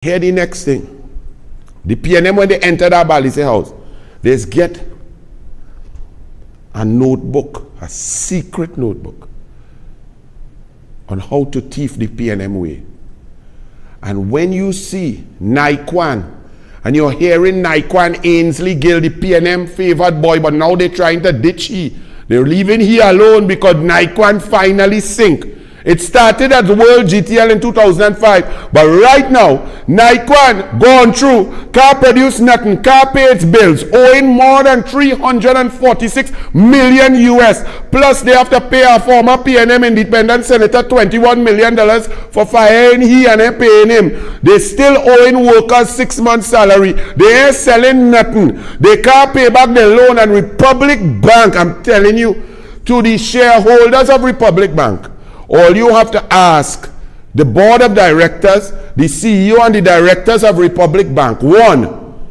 Here the next thing. The PNM, when they enter that Balise house, they get a notebook, a secret notebook, on how to thief the PNM way. And when you see Niquan, and you're hearing Niquan Ainsley Gill, the PNM favored boy, but now they're trying to ditch he. They're leaving he alone because Niquan finally sink. It started at the World GTL in 2005, but right now, Niquan gone through, car produce nothing, car pay its bills, owing more than 346 million US, plus they have to pay a former PNM independent senator $21 million for firing he and they paying him. They still owing workers 6 months salary. They ain't selling nothing. They can't pay back the loan, and Republic Bank, I'm telling you, to the shareholders of Republic Bank, all you have to ask the board of directors, the CEO and the directors of Republic Bank, one,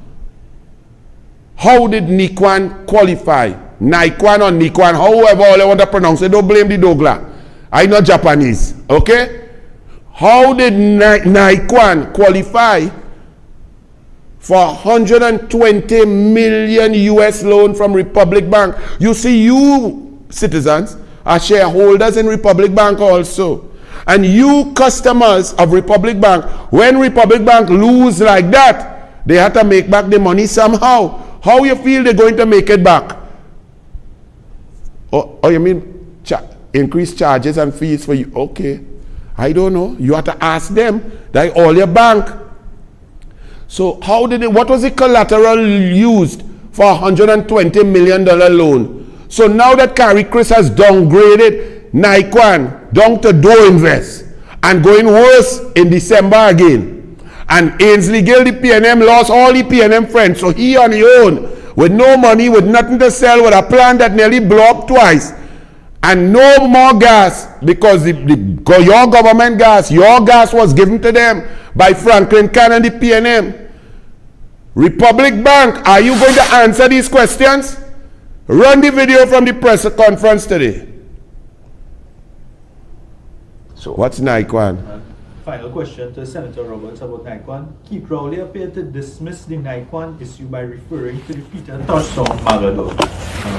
how did Niquan qualify? Niquan or Niquan, however all I want to pronounce it, don't blame the Douglas. I'm not Japanese, okay? How did Niquan qualify for 120 million US loan from Republic Bank? You see, you citizens are shareholders in Republic Bank also. And you customers of Republic Bank, when Republic Bank lose like that, they have to make back the money somehow. How you feel they're going to make it back? Oh you mean increase charges and fees for you? Okay. I don't know. You have to ask them. They all your bank. So how did it, what was the collateral used for $120 million loan? So now that Carrie Chris has downgraded Niquan down to Do Invest and going worse in December again, and Ainsley Gill, the PNM, lost all the PNM friends, so he on his own with no money, with nothing to sell, with a plant that nearly blew up twice, and no more gas because your government gas, your gas was given to them by Franklin Can and the PNM. Republic Bank, are you going to answer these questions? Run the video from the press conference today. So what's Niquan? Final question to Senator Roberts about Niquan. Keith Rowley appeared to dismiss the Niquan issue by referring to the Peter Tosh song Magado.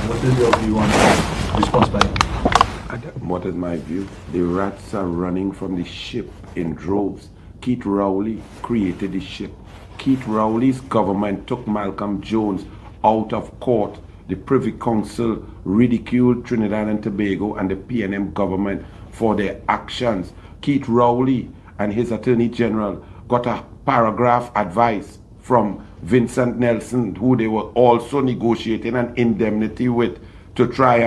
What is your view on that response by him? What is my view? The rats are running from the ship in droves. Keith Rowley created the ship. Keith Rowley's government took Malcolm Jones out of court. The Privy Council ridiculed Trinidad and Tobago and the PNM government for their actions. Keith Rowley and his Attorney General got a paragraph advice from Vincent Nelson, who they were also negotiating an indemnity with, to try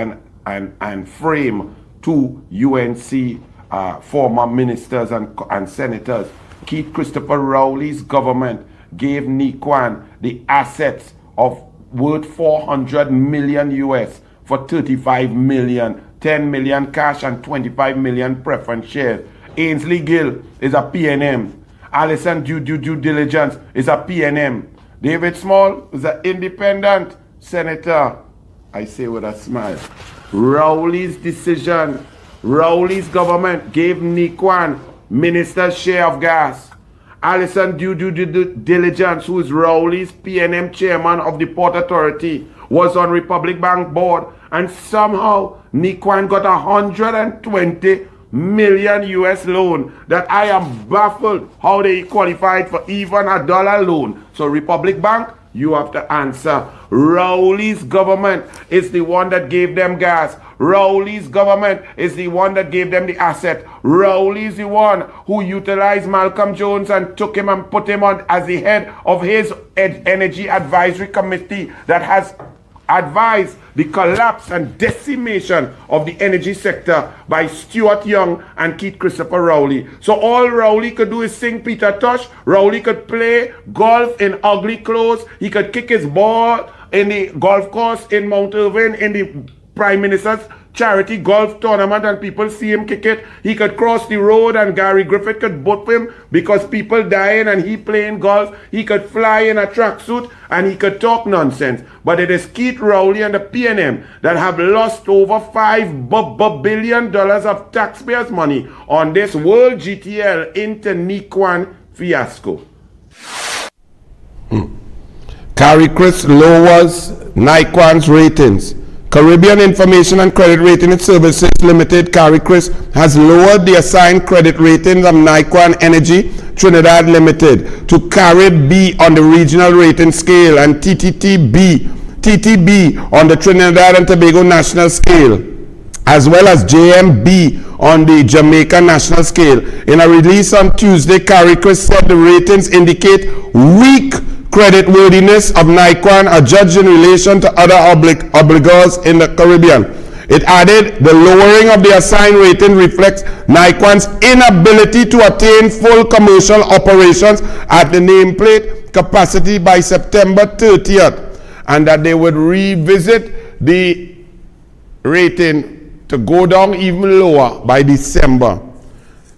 and frame two UNC former ministers and senators. Keith Christopher Rowley's government gave Niquan the assets of worth 400 million US for 35 million, 10 million cash and 25 million preference shares. Ainsley Gill is a PNM. Alison due diligence is a PNM. David Small is an independent senator. I say with a smile. Rowley's decision, Rowley's government gave Niquan minister's share of gas. Alison due diligence, who is Rowley's PNM chairman of the Port Authority, was on Republic Bank board, and somehow Niquan got 120 million US loan that I am baffled how they qualified for even a dollar loan. So Republic Bank, you have to answer. Rowley's government is the one that gave them gas. Rowley's government is the one that gave them the asset. Rowley's the one who utilized Malcolm Jones and took him and put him on as the head of his energy advisory committee that has advised the collapse and decimation of the energy sector by Stuart Young and Keith Christopher Rowley. So all Rowley could do is sing Peter Tosh. Rowley could play golf in ugly clothes. He could kick his ball in the golf course in Mount Irving in the Prime Minister's charity golf tournament and people see him kick it. He could cross the road and Gary Griffith could boot him because people dying and he playing golf. He could fly in a tracksuit and he could talk nonsense. But it is Keith Rowley and the PNM that have lost over $5 billion of taxpayers' money on this World GTL into Niquan fiasco. CARICRIS lowers Niquan's ratings. Caribbean Information and Credit Rating Services Limited, CARICRIS, has lowered the assigned credit ratings of Niquan Energy Trinidad Limited to CARIB B on the regional rating scale and TTB on the Trinidad and Tobago national scale, as well as JMB on the Jamaica national scale. In a release on Tuesday, CARICRIS said the ratings indicate weak creditworthiness of Niquan, adjudged in relation to other obligors in the Caribbean. It added, the lowering of the assigned rating reflects Niquan's inability to attain full commercial operations at the nameplate capacity by September 30th, and that they would revisit the rating to go down even lower by December.